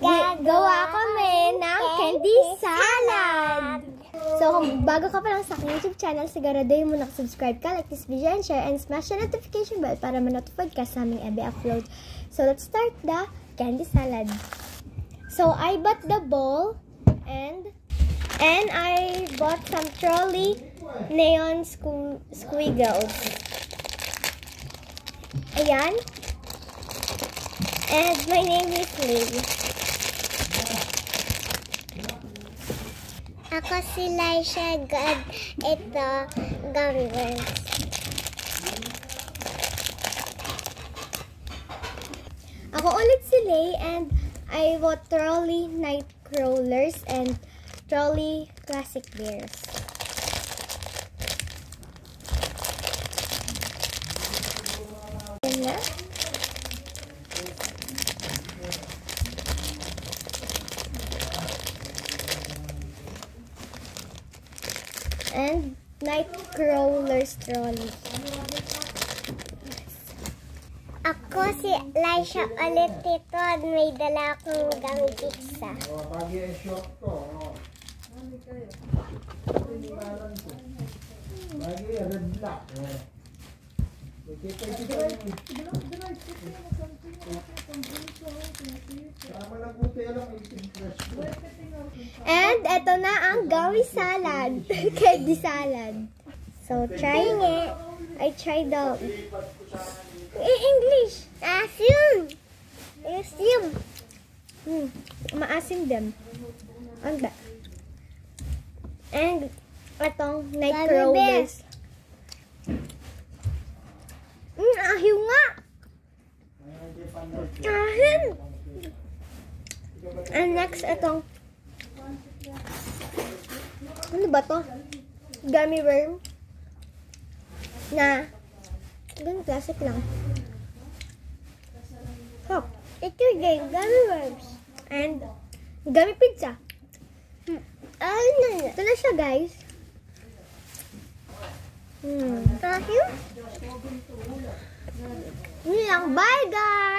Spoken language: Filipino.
Gawa kami ng candy salad. So, kung bago ka pa lang sa aking YouTube channel, siguraduhin mo subscribe ka, like this video, and share, and smash the notification bell para ma-notified ka sa aming every upload. So, let's start the candy salad. So, I bought the bowl, and I bought some trolley neon squiggles. Ayan. And my name is Lee. Ako si Laisha God. Ito, gummy worms. Ako ulit si Lay, and I bought trolley night crawlers and trolley classic bears. Yan na. And night crawlers trolley. Ako si Laisha ulit ito. May dala akong gummy pizza. And eto na ang gummy salad. Candy salad. So, trying it. I tried the English. Asim! Asim. Maasim din. Ang ba? And etong night crawlers. Ahiw nga. Ahin. And next, etong ano ba to? Gummy worm na ganun classic lang. Oh, Ito din, gummy worms. and gummy pizza. Ano na? Ito na siya, guys. Asim? Yun lang. Bye, guys!